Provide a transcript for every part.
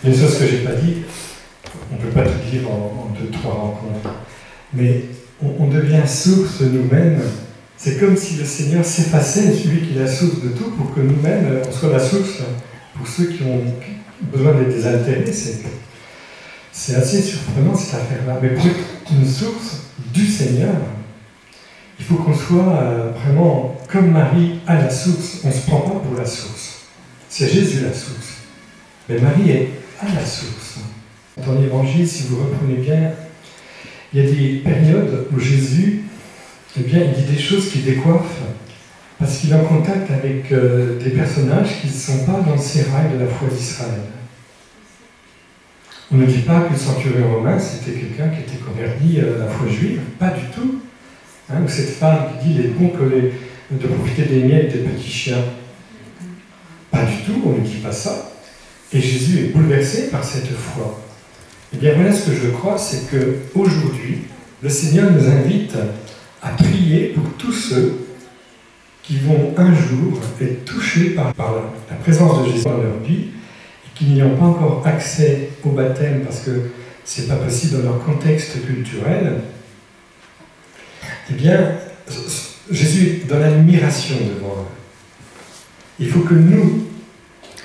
Une chose que je n'ai pas dit, on ne peut pas tout dire en 2-3 rencontres, mais on devient source nous-mêmes. C'est comme si le Seigneur s'effaçait, celui qui est la source de tout, pour que nous-mêmes, on soit la source pour ceux qui ont besoin d'être désaltérés. C'est assez surprenant cette affaire-là. Mais pour être une source du Seigneur, il faut qu'on soit vraiment comme Marie à la source. On ne se prend pas pour la source. C'est Jésus la source. Mais Marie est à la source. Dans l'Évangile, si vous reprenez bien, il y a des périodes où Jésus, eh bien, il dit des choses qui décoiffent parce qu'il est en contact avec des personnages qui ne sont pas dans le sérail de la foi d'Israël. On ne dit pas que le centurion romain, c'était quelqu'un qui était converti à la foi juive, pas du tout. Ou cette femme qui dit il est bon de profiter des miels des petits chiens. Pas du tout, on ne dit pas ça. Et Jésus est bouleversé par cette foi. Eh bien voilà ce que je crois, c'est qu'aujourd'hui, le Seigneur nous invite à prier pour tous ceux qui vont un jour être touchés par la présence de Jésus dans leur vie et qui n'y ont pas encore accès au baptême parce que ce n'est pas possible dans leur contexte culturel. Eh bien, Jésus est dans l'admiration devant eux. Il faut que nous,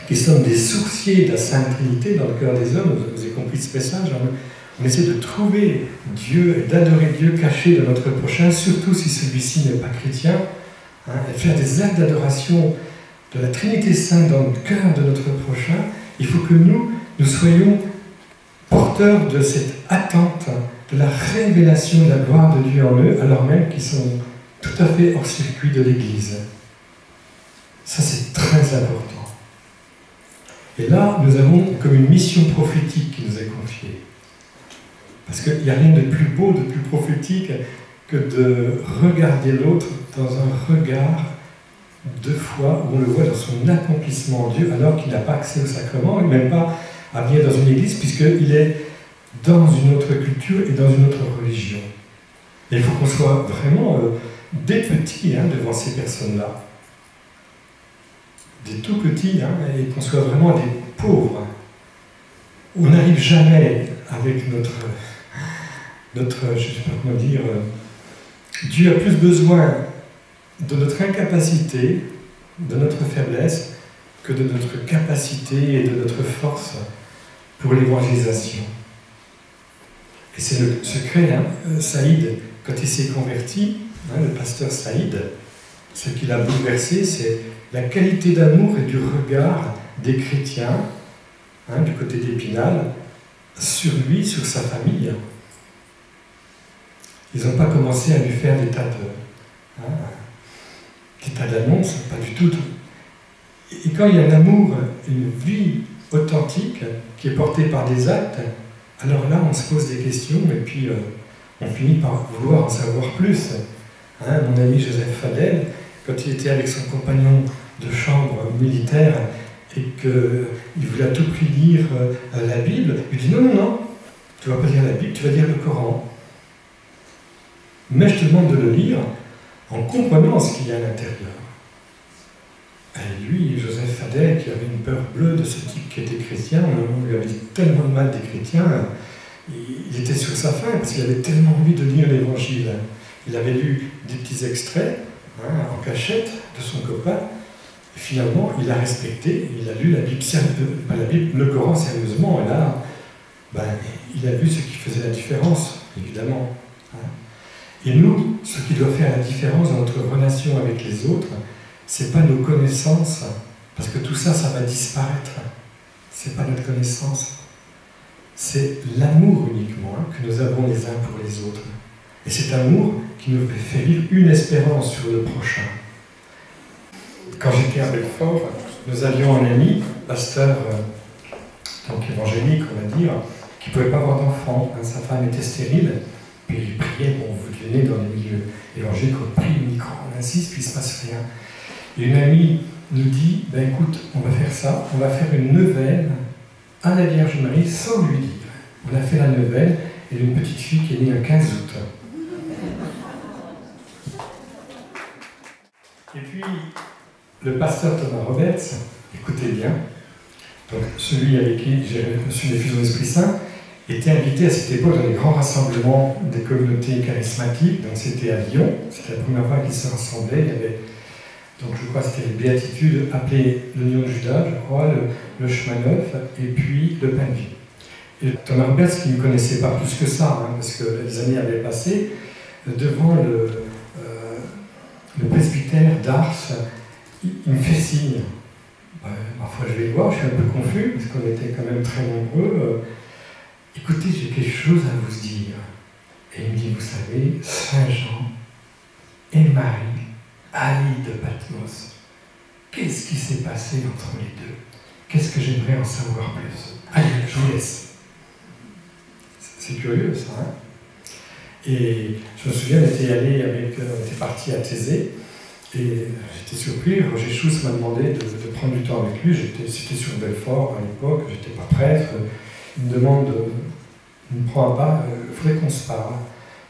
qui sommes des sourciers de la Sainte Trinité dans le cœur des hommes, vous avez compris ce message, on essaie de trouver Dieu et d'adorer Dieu caché de notre prochain, surtout si celui-ci n'est pas chrétien, et faire des actes d'adoration de la Trinité Sainte dans le cœur de notre prochain. Il faut que nous soyons porteurs de cette attente, de la révélation de la gloire de Dieu en eux, alors même qu'ils sont tout à fait hors circuit de l'Église. Ça, c'est très important. Et là, nous avons comme une mission prophétique qui nous est confiée. Parce qu'il n'y a rien de plus beau, de plus prophétique que de regarder l'autre dans un regard de foi où on le voit dans son accomplissement en Dieu alors qu'il n'a pas accès au sacrement et même pas à venir dans une église puisqu'il est dans une autre culture et dans une autre religion. Et il faut qu'on soit vraiment des petits devant ces personnes-là. Des tout petits, et qu'on soit vraiment des pauvres. On n'arrive jamais avec notre je ne sais pas comment dire, Dieu a plus besoin de notre incapacité, de notre faiblesse, que de notre capacité et de notre force pour l'évangélisation. Et c'est le secret, Saïd, quand il s'est converti, le pasteur Saïd, ce qui l'a bouleversé, c'est la qualité d'amour et du regard des chrétiens, du côté d'Épinal, sur lui, sur sa famille. Ils n'ont pas commencé à lui faire des tas d'annonces, pas du tout. Et quand il y a un amour, une vie authentique qui est portée par des actes, alors là, on se pose des questions et puis on finit par vouloir en savoir plus. Mon ami Joseph Fadel, quand il était avec son compagnon de chambre militaire et qu'il voulait à tout prix lire la Bible, il dit non, tu ne vas pas lire la Bible, tu vas lire le Coran. Mais je te demande de le lire en comprenant ce qu'il y a à l'intérieur. Et lui, Joseph Fadel, qui avait une peur bleue de ce type qui était chrétien, on lui avait dit tellement de mal des chrétiens, il était sur sa faim parce qu'il avait tellement envie de lire l'Évangile. Il avait lu des petits extraits en cachette de son copain, et finalement, il a respecté, il a lu la Bible, le Coran sérieusement, et là, il a vu ce qui faisait la différence, évidemment. Et nous, ce qui doit faire la différence dans notre relation avec les autres, c'est pas nos connaissances, parce que tout ça, ça va disparaître. C'est pas notre connaissance. C'est l'amour uniquement que nous avons les uns pour les autres. Et cet amour qui nous fait vivre une espérance sur le prochain. Quand j'étais à Belfort, nous avions un ami, pasteur, donc évangélique, on va dire, qui ne pouvait pas avoir d'enfant. Sa femme était stérile. Puis il priait, vous venez dans les milieux évangéliques, on prie le micro, on insiste, puis il ne se passe rien. Et une amie nous dit, écoute, on va faire ça, on va faire une neuvaine à la Vierge Marie sans lui dire. On a fait la neuvaine, et une petite fille qui est née le 15 août. Et puis, le pasteur Thomas Roberts, écoutez bien, donc celui avec qui j'ai reçu l'effusion de l'Esprit Saint, était invité à cette époque dans les grands rassemblements des communautés charismatiques. Donc c'était à Lyon, c'était la première fois qu'ils se rassemblaient. Il y avait, donc je crois que c'était les béatitudes appelées le Lion de Judas, je crois, le chemin neuf, et puis le pain de vie. Et Thomas Roberts, qui ne connaissait pas plus que ça, hein, parce que les années avaient passé, devant le presbytère d'Ars, il me fait signe. Parfois je vais le voir, je suis un peu confus, parce qu'on était quand même très nombreux. Écoutez, j'ai quelque chose à vous dire. Et il me dit, vous savez, Saint Jean et Marie, Ali de Patmos, qu'est-ce qui s'est passé entre les deux? Qu'est-ce que j'aimerais en savoir plus? Allez, je vous laisse. C'est curieux ça, hein? Et je me souviens, on était parti à Thésée, et j'étais surpris. Roger Schuss m'a demandé de prendre du temps avec lui. C'était sur Belfort à l'époque, j'étais pas prêtre. Il me demande, il me prend un pas, il faudrait qu'on se parle.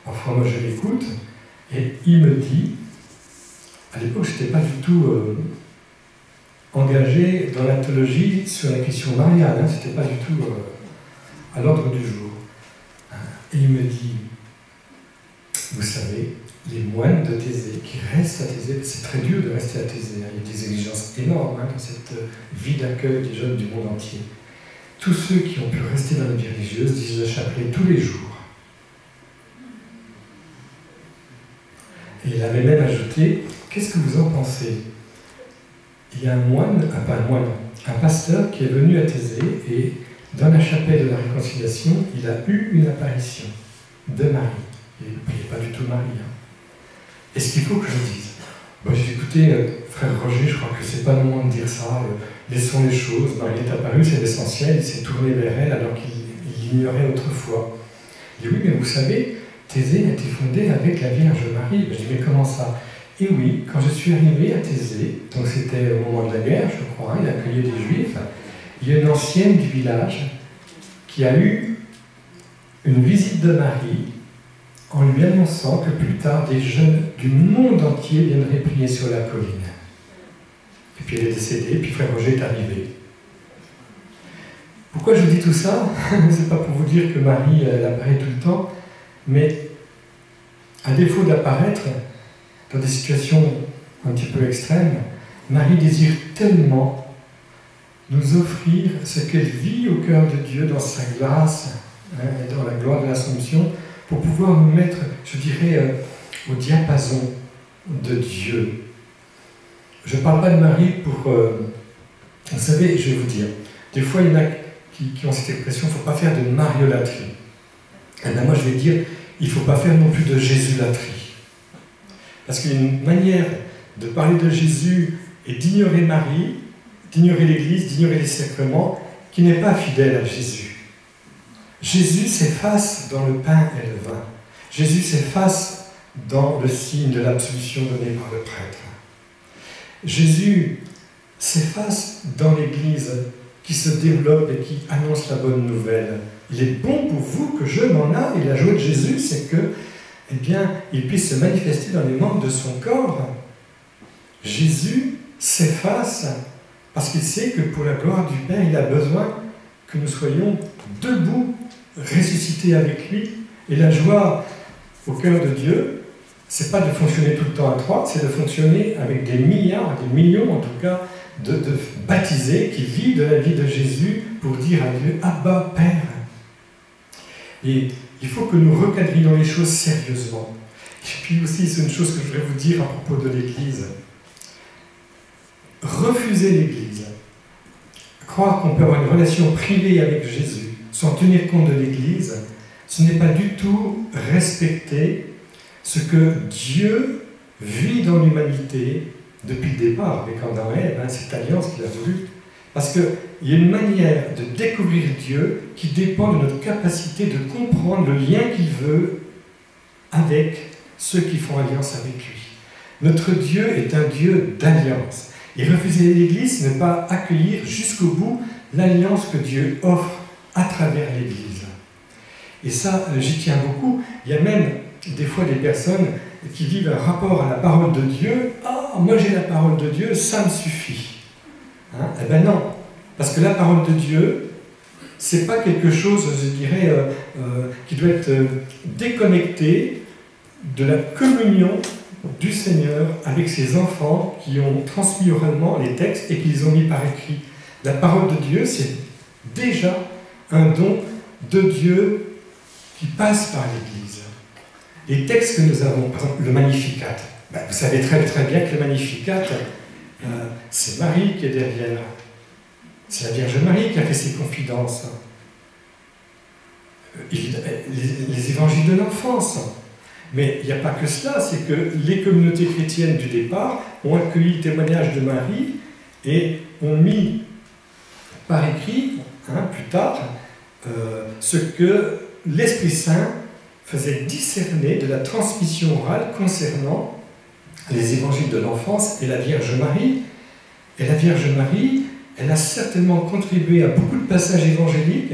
Parfois, moi, je l'écoute, et il me dit, à l'époque, je n'étais pas du tout engagé dans la théologie sur la question mariale, hein, c'était pas du tout à l'ordre du jour. Et il me dit, vous savez, les moines de Thésée qui restent à Thésée, c'est très dur de rester à Thésée, hein, il y a des exigences énormes dans cette vie d'accueil des jeunes du monde entier. Tous ceux qui ont pu rester dans la vie religieuse disent le chapelet tous les jours. Et il avait même ajouté, qu'est-ce que vous en pensez? Il y a un pasteur qui est venu à Thésée et dans la chapelle de la réconciliation, il a eu une apparition de Marie. Il ne priait pas du tout Marie. Hein. Est-ce qu'il faut que je le dise? J'ai dit, écoutez, frère Roger, je crois que c'est pas le moment de dire ça. Laissons les choses. Marie est apparue, c'est l'essentiel. Il s'est tourné vers elle alors qu'il l'ignorait autrefois. Il dit, oui, mais vous savez, Thésée a été fondée avec la Vierge Marie. Je dis, mais comment ça? Et oui, quand je suis arrivé à Thésée, donc c'était au moment de la guerre, je crois, il accueillait des Juifs, il y a une ancienne du village qui a eu une visite de Marie en lui annonçant que plus tard, des jeunes du monde entier viendraient prier sur la colline. Et puis elle est décédée, puis frère Roger est arrivé. Pourquoi je vous dis tout ça? C'est pas pour vous dire que Marie, elle apparaît tout le temps, mais à défaut d'apparaître dans des situations un petit peu extrêmes, Marie désire tellement nous offrir ce qu'elle vit au cœur de Dieu dans sa grâce, hein, et dans la gloire de l'Assomption, pour pouvoir nous mettre, je dirais, au diapason de Dieu. Je ne parle pas de Marie pour... vous savez, je vais vous dire, des fois il y en a qui ont cette expression, il ne faut pas faire de mariolâtrie. Et bien moi je vais dire, il ne faut pas faire non plus de jésulatrie. Parce qu'il y a une manière de parler de Jésus et d'ignorer Marie, d'ignorer l'Église, d'ignorer les sacrements, qui n'est pas fidèle à Jésus. Jésus s'efface dans le pain et le vin. Jésus s'efface dans le signe de l'absolution donné par le prêtre. Jésus s'efface dans l'Église qui se développe et qui annonce la bonne nouvelle. Il est bon pour vous que je m'en aille. Et la joie de Jésus, c'est que, eh bien, il puisse se manifester dans les membres de son corps. Jésus s'efface parce qu'il sait que pour la gloire du Père, il a besoin que nous soyons debout, ressuscités avec lui. Et la joie au cœur de Dieu, c'est pas de fonctionner tout le temps à trois, c'est de fonctionner avec des milliards, des millions en tout cas, de baptisés qui vivent de la vie de Jésus pour dire à Dieu, Abba, Père. Et il faut que nous recadrions les choses sérieusement. Et puis aussi, c'est une chose que je voudrais vous dire à propos de l'Église. Refuser l'Église, croire qu'on peut avoir une relation privée avec Jésus sans tenir compte de l'Église, ce n'est pas du tout respecter ce que Dieu vit dans l'humanité depuis le départ, avec Adam et Ève, cette alliance qu'il a voulu. Parce qu'il y a une manière de découvrir Dieu qui dépend de notre capacité de comprendre le lien qu'il veut avec ceux qui font alliance avec lui. Notre Dieu est un Dieu d'alliance. Et refuser l'Église, ce n'est pas accueillir jusqu'au bout l'alliance que Dieu offre à travers l'Église. Et ça, j'y tiens beaucoup. Il y a même des fois des personnes qui vivent un rapport à la parole de Dieu. « Ah, moi j'ai la parole de Dieu, ça me suffit. » Eh bien non, Parce que la parole de Dieu, c'est pas quelque chose, je dirais, qui doit être déconnecté de la communion du Seigneur avec ses enfants qui ont transmis oralement les textes et qui les ont mis par écrit. La parole de Dieu, c'est déjà un don de Dieu qui passe par l'Église. Les textes que nous avons, par exemple, le Magnificat, vous savez très très bien que le Magnificat, c'est Marie qui est derrière. C'est la Vierge Marie qui a fait ses confidences. Les évangiles de l'enfance. Mais il n'y a pas que cela, c'est que les communautés chrétiennes du départ ont accueilli le témoignage de Marie et ont mis par écrit, plus tard, ce que l'Esprit Saint faisait discerner de la transmission orale concernant les évangiles de l'enfance et la Vierge Marie. Et la Vierge Marie, elle a certainement contribué à beaucoup de passages évangéliques.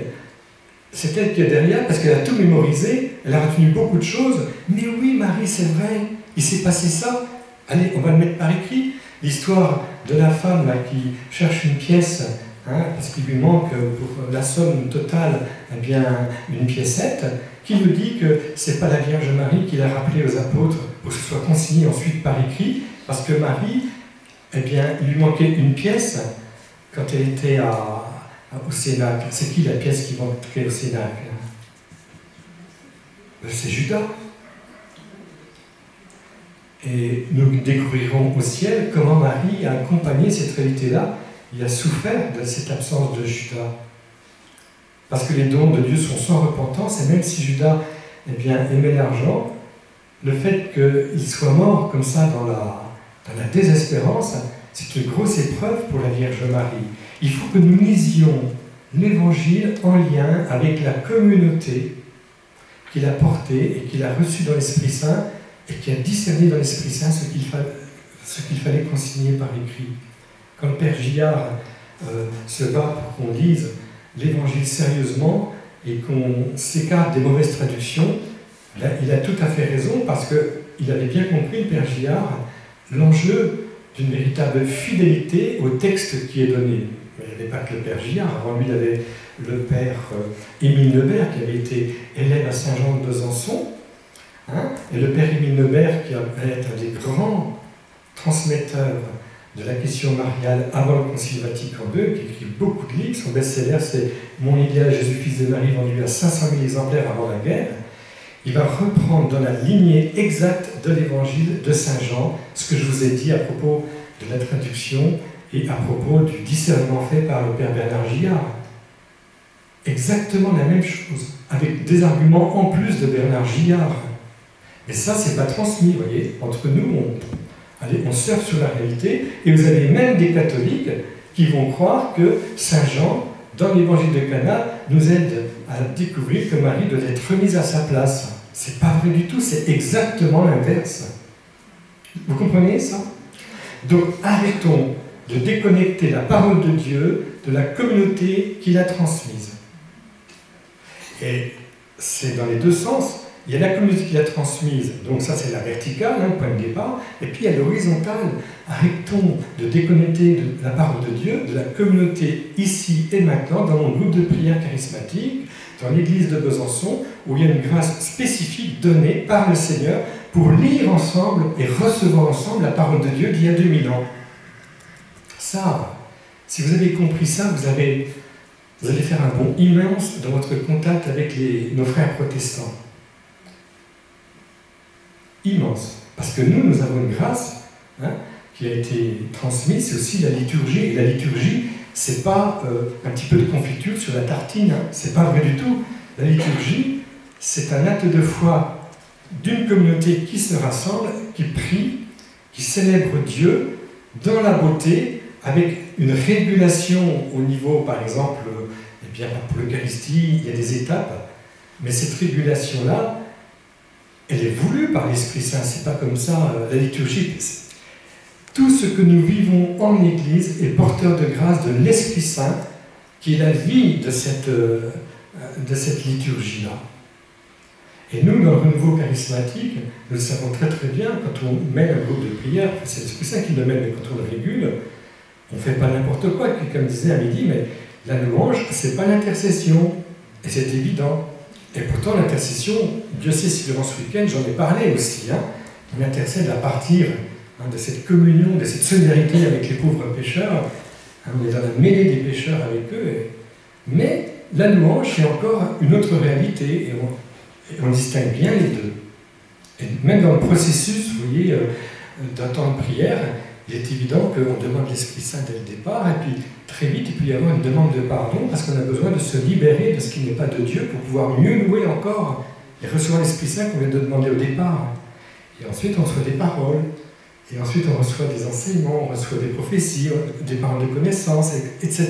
C'est elle qui est derrière parce qu'elle a tout mémorisé, elle a retenu beaucoup de choses. Mais oui, Marie, c'est vrai, il s'est passé ça. Allez, on va le mettre par écrit. L'histoire de la femme là, qui cherche une pièce, parce qu'il lui manque pour la somme totale eh bien, une piécette, qui nous dit que ce n'est pas la Vierge Marie qui l'a rappelé aux apôtres pour que ce soit consigné ensuite par écrit, parce que Marie, eh bien, il lui manquait une pièce quand elle était au Cénacle. C'est qui la pièce qui manquait au Cénacle? C'est Judas. Et nous découvrirons au ciel comment Marie a accompagné cette réalité-là. Il a souffert de cette absence de Judas. Parce que les dons de Dieu sont sans repentance, et même si Judas eh bien, aimait l'argent, le fait qu'il soit mort comme ça dans la désespérance, c'est une grosse épreuve pour la Vierge Marie. Il faut que nous lisions l'Évangile en lien avec la communauté qu'il a portée et qu'il a reçue dans l'Esprit Saint et qui a discerné dans l'Esprit Saint ce qu'il fallait consigner par écrit. Quand le Père Gillard se bat pour qu'on lise l'Évangile sérieusement et qu'on s'écarte des mauvaises traductions, là, il a tout à fait raison parce qu'il avait bien compris, le Père Gillard, l'enjeu d'une véritable fidélité au texte qui est donné. Mais il n'y avait pas que le Père Gillard, avant lui il y avait le Père Émile Lebert qui avait été élève à Saint-Jean de Besançon, et le Père Émile Lebert qui va être un des grands transmetteurs de la question mariale avant le Concile Vatican II, qui écrit beaucoup de livres. Son best-seller, c'est « Mon idéal Jésus Fils de Marie », vendu à 500 000 exemplaires avant la guerre. Il va reprendre dans la lignée exacte de l'Évangile de Saint Jean ce que je vous ai dit à propos de la traduction et à propos du discernement fait par le Père Bernard Gillard. Exactement la même chose, avec des arguments en plus de Bernard Gillard. Et ça, c'est pas transmis, vous voyez. Entre nous, on surfe sur la réalité, et vous avez même des catholiques qui vont croire que Saint Jean, dans l'évangile de Cana, nous aide à découvrir que Marie doit être remise à sa place. C'est pas vrai du tout, c'est exactement l'inverse. Vous comprenez ça? Donc arrêtons de déconnecter la parole de Dieu de la communauté qui l'a transmise. Et c'est dans les deux sens. Il y a la communauté qui l'a transmise, donc ça c'est la verticale, point de départ, et puis il y a l'horizontale. Arrêtons de déconnecter de la parole de Dieu, de la communauté ici et maintenant, dans mon groupe de prière charismatique, dans l'église de Besançon, où il y a une grâce spécifique donnée par le Seigneur pour lire ensemble et recevoir ensemble la parole de Dieu d'il y a 2000 ans. Ça, si vous avez compris ça, vous allez faire un bond immense dans votre contact avec nos frères protestants. Immense. Parce que nous avons une grâce qui a été transmise, c'est aussi la liturgie. Et la liturgie, c'est pas un petit peu de confiture sur la tartine, c'est pas vrai du tout. La liturgie, c'est un acte de foi d'une communauté qui se rassemble, qui prie, qui célèbre Dieu dans la beauté, avec une régulation au niveau, par exemple, eh bien, pour l'Eucharistie, il y a des étapes, mais cette régulation-là, elle est voulue par l'Esprit Saint, c'est pas comme ça, la liturgie. Tout ce que nous vivons en Église est porteur de grâce de l'Esprit Saint, qui est la vie de cette liturgie-là. Et nous, dans le renouveau charismatique, nous le savons très très bien, quand on mène un groupe de prière, c'est l'Esprit Saint qui le mène, mais quand on le régule, on ne fait pas n'importe quoi. Puis comme disait à midi, mais la louange, c'est pas l'intercession. Et c'est évident. Et pourtant, l'intercession, Dieu sait si durant ce week-end, j'en ai parlé aussi, hein, on intercède à partir de cette communion, de cette solidarité avec les pauvres pécheurs. Hein, on est dans la mêlée des pécheurs avec eux. Mais la louange, c'est encore une autre réalité. Et on distingue bien les deux. Et même dans le processus, vous voyez, d'un temps de prière, il est évident qu'on demande l'Esprit Saint dès le départ, et puis très vite, il peut y avoir une demande de pardon, parce qu'on a besoin de se libérer de ce qui n'est pas de Dieu pour pouvoir mieux louer encore et recevoir l'Esprit Saint qu'on vient de demander au départ. Et ensuite, on reçoit des paroles, et ensuite, on reçoit des enseignements, on reçoit des prophéties, des paroles de connaissance, etc.